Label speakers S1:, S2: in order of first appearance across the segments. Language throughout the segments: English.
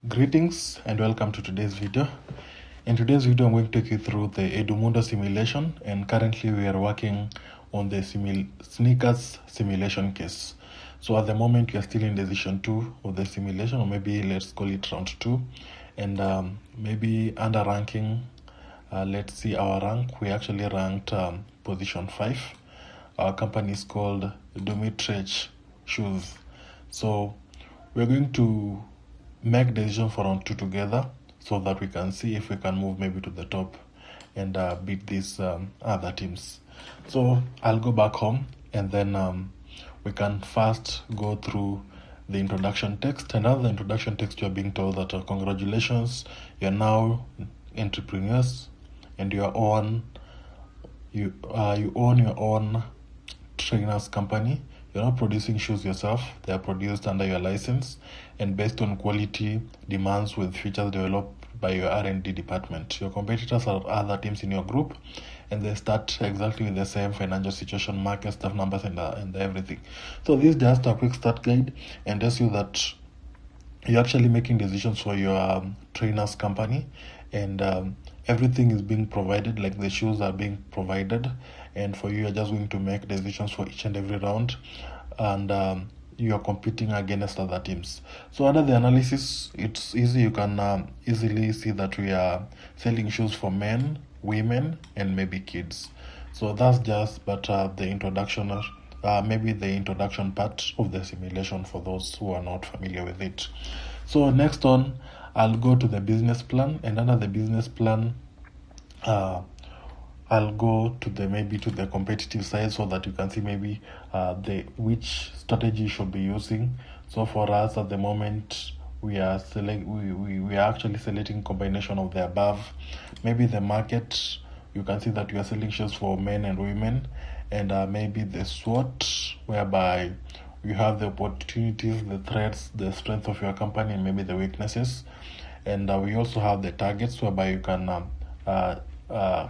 S1: Greetings and welcome to today's video. In today's video, I'm going to take you through the Edumundo simulation, and currently we are working on the sneakers simulation case. So at the moment, we are still in decision 2 of the simulation, or maybe let's call it round 2. And maybe under ranking, let's see our rank. We actually ranked position 5. Our company is called Dumitrich Shoes. So we're going to make decision for round 2 together so that we can see if we can move maybe to the top and beat these other teams. So I'll go back home, and then we can first go through the introduction text. And under the introduction text, you're being told that congratulations, you're now entrepreneurs and you own your own trainers company. You're not producing shoes yourself, they are produced under your license and based on quality demands with features developed by your R&D department. Your competitors are other teams in your group, and they start exactly with the same financial situation, market, staff numbers, and everything. So this is just a quick start guide and tells you that you're actually making decisions for your trainers company, and everything is being provided, like the shoes are being provided, and for you, you're just going to make decisions for each and every round, and you are competing against other teams. So under the analysis, it's easy. You can easily see that we are selling shoes for men, women, and maybe kids. So that's just the introduction, maybe the introduction part of the simulation for those who are not familiar with it. So next on, I'll go to the business plan, and under the business plan, I'll go to the competitive side so that you can see maybe which strategy you should be using. So for us at the moment, we are actually selecting combination of the above. Maybe the market, you can see that we are selling shoes for men and women, and maybe the SWOT, whereby you have the opportunities, the threats, the strength of your company, and maybe the weaknesses. And we also have the targets, whereby you can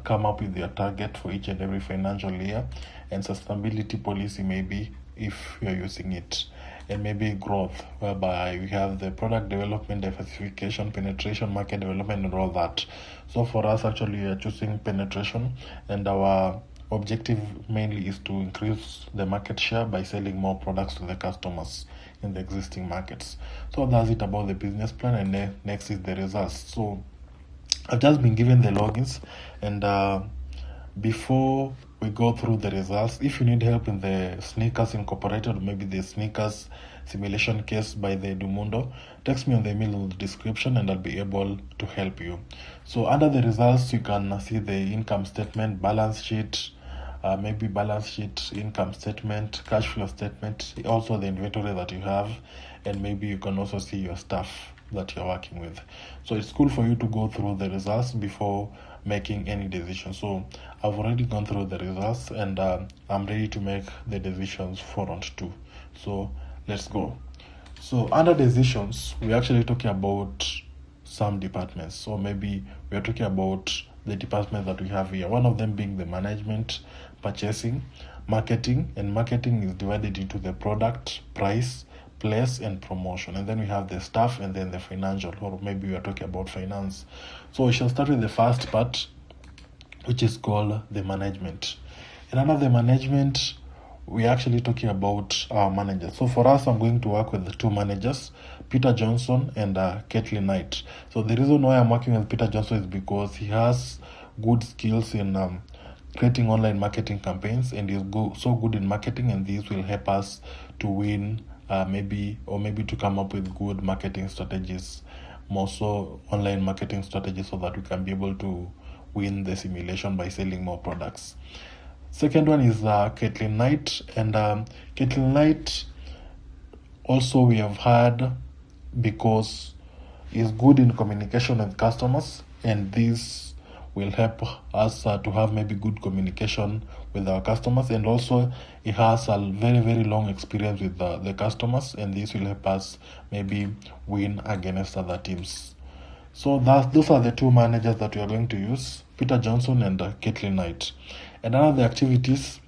S1: come up with your target for each and every financial year, and sustainability policy, maybe if you're using it, and maybe growth, whereby we have the product development, diversification, penetration, market development, and all that. So for us, actually, we are choosing penetration, and our objective mainly is to increase the market share by selling more products to the customers in the existing markets. So that's it about the business plan, and next is the results. So I've just been given the logins, and before we go through the results, if you need help in the sneakers incorporated, or maybe the sneakers simulation case by the Edumundo, text me on the email in the description and I'll be able to help you. So under the results, you can see the income statement, balance sheet, maybe balance sheet, income statement, cash flow statement, also the inventory that you have, and maybe you can also see your staff that you're working with. So it's cool for you to go through the results before making any decision. So I've already gone through the results, and I'm ready to make the decisions for round 2. So let's go. So under decisions, we're actually talking about some departments. So maybe we're talking about the department that we have here, one of them being the management, purchasing, marketing, and marketing is divided into the product, price, place, and promotion, and then we have the staff, and then the financial, or maybe we are talking about finance. So we shall start with the first part, which is called the management. And under the management, we're actually talking about our managers. So for us, I'm going to work with the 2 managers, Peter Johnson and Caitlin Knight. So the reason why I'm working with Peter Johnson is because he has good skills in creating online marketing campaigns, and he's so good in marketing, and this will help us to win, maybe to come up with good marketing strategies, more so online marketing strategies, so that we can be able to win the simulation by selling more products. Second one is Caitlin Knight, and Caitlin Knight also we have had because is good in communication with customers, and this will help us to have maybe good communication with our customers, and also he has a very, very long experience with the customers, and this will help us maybe win against other teams. So those are the 2 managers that we are going to use, Peter Johnson and Caitlin Knight. And under the activities,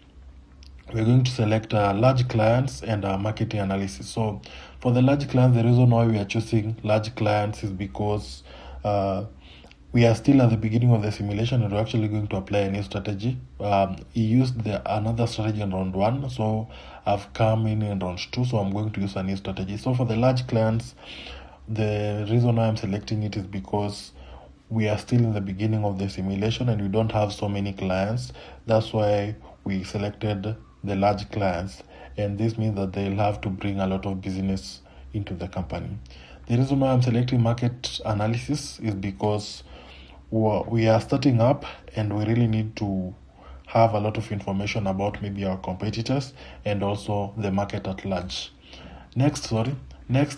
S1: we're going to select large clients and marketing analysis. So for the large clients, the reason why we are choosing large clients is because we are still at the beginning of the simulation and we're actually going to apply a new strategy. He used another strategy in round 1, so I've come in round 2, so I'm going to use a new strategy. So for the large clients, the reason why I'm selecting it is because we are still in the beginning of the simulation and we don't have so many clients. That's why we selected the large clients, and this means that they'll have to bring a lot of business into the company. The reason why I'm selecting market analysis is because we are starting up and we really need to have a lot of information about maybe our competitors and also the market at large. Next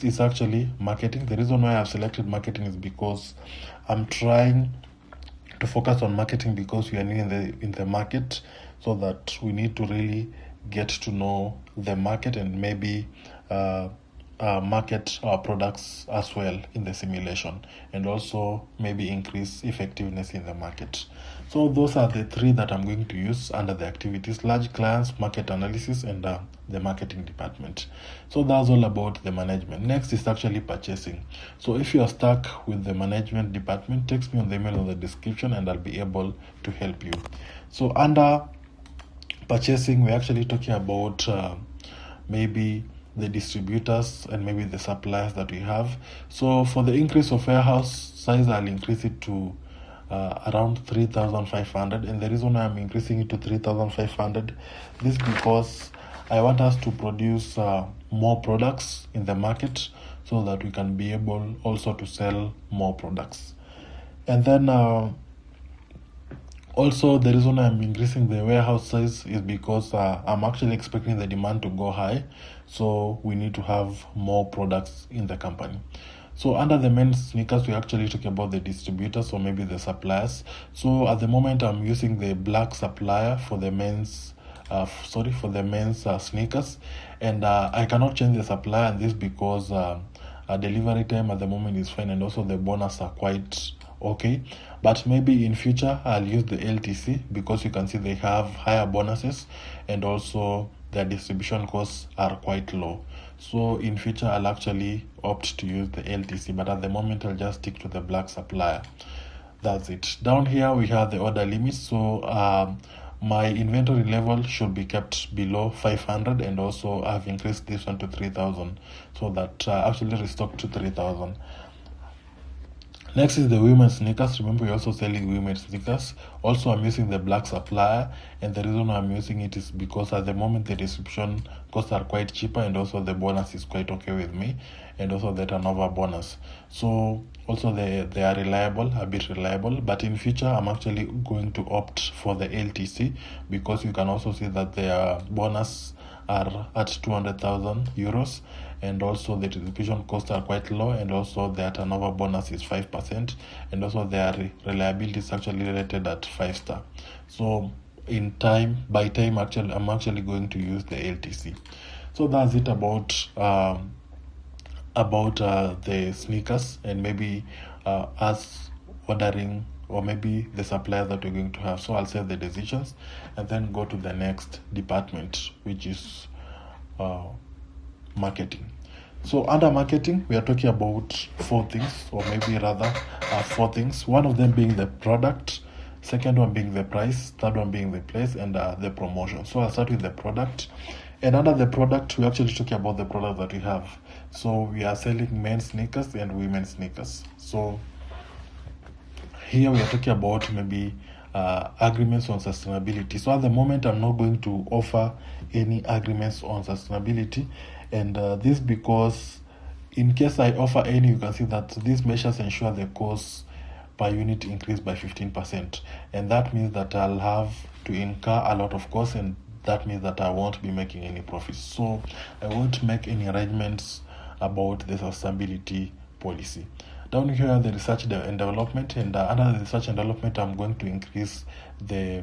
S1: is actually marketing. The reason why I've selected marketing is because I'm trying to focus on marketing because we are new in the market, so that we need to really get to know the market and maybe market our products as well in the simulation, and also maybe increase effectiveness in the market. So those are the 3 that I'm going to use under the activities: large clients, market analysis, and the marketing department. So that's all about the management. Next is actually purchasing. So if you are stuck with the management department, text me on the email in the description and I'll be able to help you. So under purchasing, we're actually talking about maybe the distributors and maybe the suppliers that we have. So for the increase of warehouse size, I'll increase it to around 3,500, and the reason I'm increasing it to 3,500 is because I want us to produce more products in the market so that we can be able also to sell more products. And then also, the reason I'm increasing the warehouse size is because I'm actually expecting the demand to go high, so we need to have more products in the company. So under the men's sneakers, we're actually talking about the distributors or maybe the suppliers. So at the moment, I'm using the black supplier for the men's sneakers, and I cannot change the supplier, and this because delivery time at the moment is fine, and also the bonus are quite okay. But maybe in future I'll use the LTC because you can see they have higher bonuses and also their distribution costs are quite low. So in future I'll actually opt to use the LTC, but at the moment I'll just stick to the black supplier. That's it. Down here we have the order limits. So my inventory level should be kept below 500, and also I've increased this one to 3,000 so that actually restock to 3,000. Next is the women's sneakers. Remember, we're also selling women's sneakers. Also, I'm using the black supplier, and the reason I'm using it is because at the moment the distribution costs are quite cheaper, and also the bonus is quite okay with me, and also the turnover bonus. So also they are reliable, a bit reliable. But in future, I'm actually going to opt for the LTC because you can also see that their bonus are at 200,000 euros, and also the distribution costs are quite low, and also their turnover bonus is 5%, and also their reliability is actually rated at 5-star. So I'm actually going to use the LTC. So that's it about the sneakers, and maybe us ordering, or maybe the suppliers that we're going to have. So I'll save the decisions and then go to the next department, which is marketing. So under marketing, we are talking about 4 things, or maybe rather 4 things. One of them being the product, second one being the price, third one being the place, and the promotion. So I'll start with the product. And under the product, we're actually talking about the product that we have. So we are selling men's sneakers and women's sneakers. So here we are talking about maybe agreements on sustainability. So at the moment, I'm not going to offer any agreements on sustainability, and this because in case I offer any, you can see that these measures ensure the cost per unit increase by 15%, and that means that I'll have to incur a lot of costs, and that means that I won't be making any profits. So I won't make any arrangements about the sustainability policy. Down here, the research and development, and under the research and development, I'm going to increase the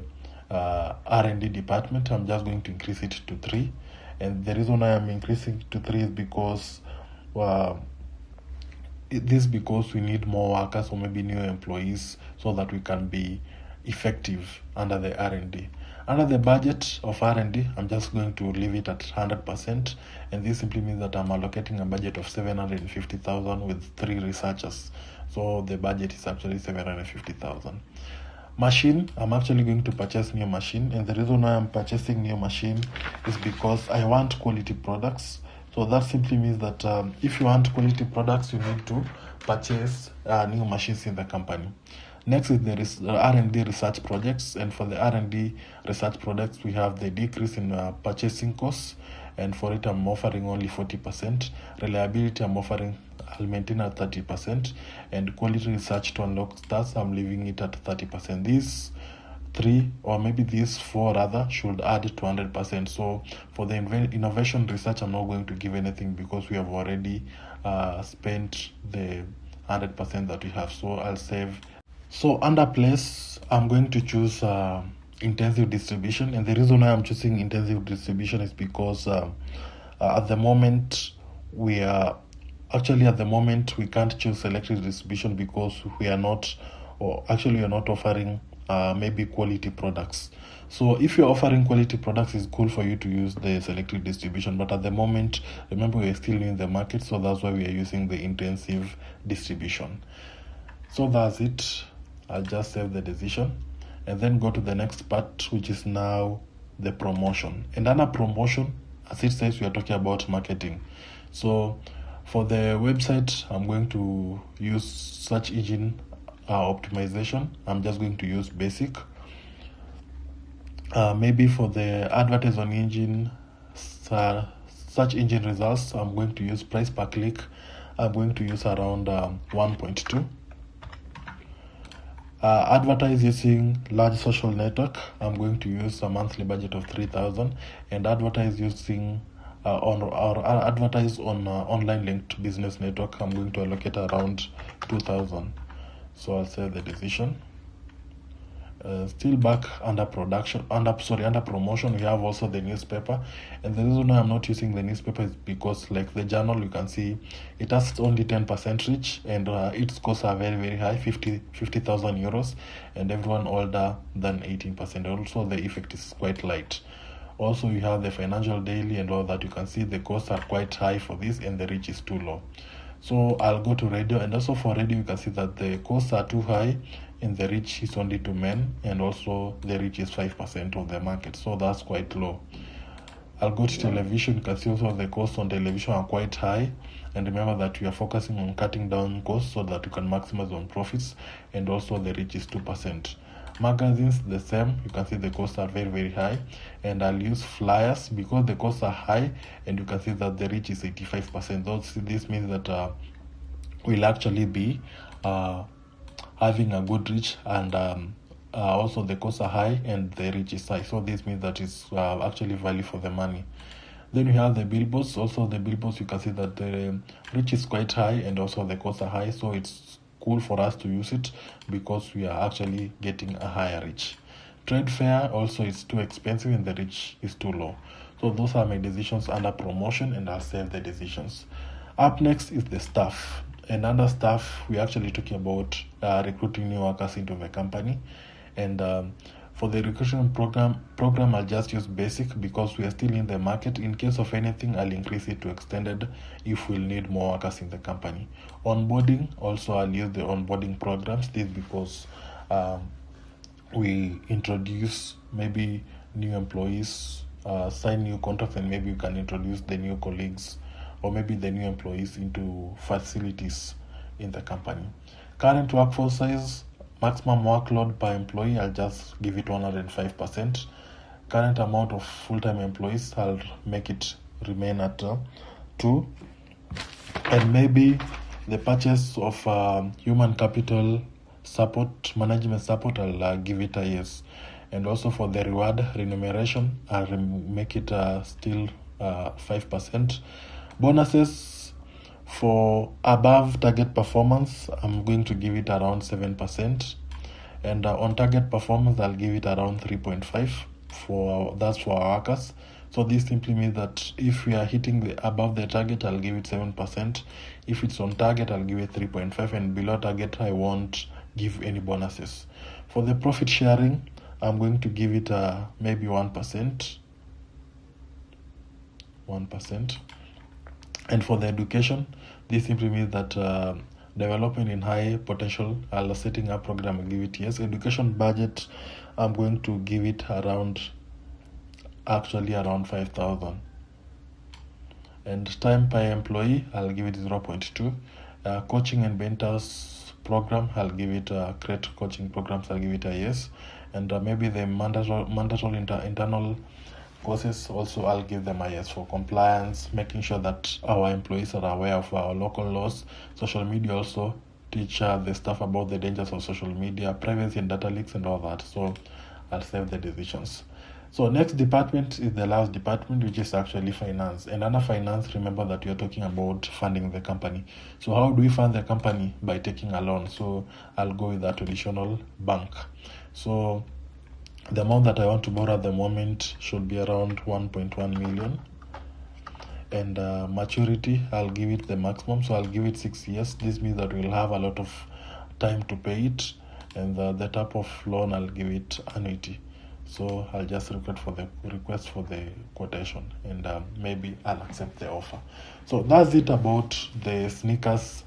S1: R&D department. I'm just going to increase it to 3, and the reason I am increasing to 3 is because we need more workers, or maybe new employees, so that we can be effective under the R&D. Under the budget of R&D, I'm just going to leave it at 100%, and this simply means that I'm allocating a budget of 750,000 with 3 researchers. So the budget is actually 750,000. Machine, I'm actually going to purchase new machine, and the reason why I'm purchasing new machine is because I want quality products. So that simply means that if you want quality products, you need to purchase new machines in the company. Next is the R&D research projects, and for the R&D research projects, we have the decrease in purchasing costs, and for it I'm offering only 40%. Reliability I'll maintain at 30%, and quality research to unlock stars, I'm leaving it at 30%. These 3 or maybe these 4 rather should add to 100%. So for the innovation research, I'm not going to give anything because we have already spent the 100% that we have. So I'll save. So under place, I'm going to choose intensive distribution, and the reason why I'm choosing intensive distribution is because at the moment we can't choose selective distribution because we are not offering maybe quality products. So if you're offering quality products, it's cool for you to use the selective distribution, but at the moment, remember, we're still in the market, so that's why we are using the intensive distribution. So that's it. I'll just save the decision and then go to the next part, which is now the promotion. And under promotion, as it says, we are talking about marketing. So for the website, I'm going to use search engine optimization. I'm just going to use basic. Maybe for the advertising engine, search engine results, I'm going to use price per click. I'm going to use around 1.2. Advertise using large social network, I'm going to use a monthly budget of 3,000, and advertise using advertise on online linked business network, I'm going to allocate around 2,000. So I'll save the decision. Still back under promotion, we have also the newspaper, and the reason why I'm not using the newspaper is because, like the journal, you can see it has only 10% reach, and its costs are very, very high, 50,000 euros, and everyone older than 18%. Also the effect is quite light. Also you have the financial daily and all that. You can see the costs are quite high for this, and the reach is too low. So I'll go to radio, and also for radio you can see that the costs are too high and the reach is only to men, and also the reach is 5% of the market, so that's quite low. I'll go to television. You can see also the costs on television are quite high, and remember that we are focusing on cutting down costs so that you can maximize on profits, and also the reach is 2%. Magazines, the same. You can see the costs are very, very high, and I'll use flyers because the costs are high, and you can see that the reach is 85%. This means that we'll actually be having a good reach, and also the costs are high and the reach is high. So this means that it's actually value for the money. Then we have the billboards. Also the billboards, you can see that the reach is quite high and also the costs are high, so it's cool for us to use it because we are actually getting a higher reach. Trade fair also is too expensive and the reach is too low. So those are my decisions under promotion, and I'll save the decisions. Up next is the staff. And under staff, we're actually talking about recruiting new workers into the company. And for the recruitment program, I'll just use basic because we are still in the market. In case of anything, I'll increase it to extended if we'll need more workers in the company. Onboarding, also I'll use the onboarding programs. This because we introduce maybe new employees, sign new contracts, and maybe we can introduce the new colleagues or maybe the new employees into facilities in the company. Current workforce size, maximum workload per employee, I'll just give it 105%. Current amount of full-time employees, I'll make it remain at 2. And maybe the purchase of human capital support, management support, I'll give it a yes. And also for the reward remuneration, I'll make it still 5%. Bonuses, for above target performance, I'm going to give it around 7%, and on target performance, I'll give it around 3.5. That's for our workers. So this simply means that if we are hitting above the target, I'll give it 7%. If it's on target, I'll give it 3.5, and below target, I won't give any bonuses. For the profit sharing, I'm going to give it maybe 1%. 1%. And for the education, this simply means that development in high potential, setting up program, I'll give it yes. Education budget, I'm going to give it around 5,000. And time per employee, I'll give it 0.2. Coaching and mentors program, I'll give it create coaching programs, I'll give it a yes. And maybe the mandatory internal courses also, I'll give them a yes. For compliance, making sure that our employees are aware of our local laws. Social media also, teach the stuff about the dangers of social media, privacy and data leaks and all that. So I'll save the decisions. So next department is the last department, which is actually finance. And under finance, remember that we are talking about funding the company. So how do we fund the company? By taking a loan. So I'll go with a traditional bank. So the amount that I want to borrow at the moment should be around 1.1 million. And maturity, I'll give it the maximum. So I'll give it 6 years. This means that we'll have a lot of time to pay it. And the type of loan, I'll give it annuity. So I'll just request for the quotation, and maybe I'll accept the offer. So that's it about the sneakers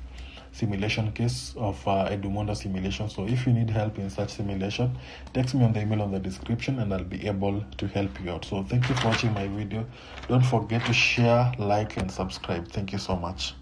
S1: simulation case of Edumundo simulation. So if you need help in such simulation, text me on the email on the description and I'll be able to help you out. So thank you for watching my video. Don't forget to share, like and subscribe. Thank you so much.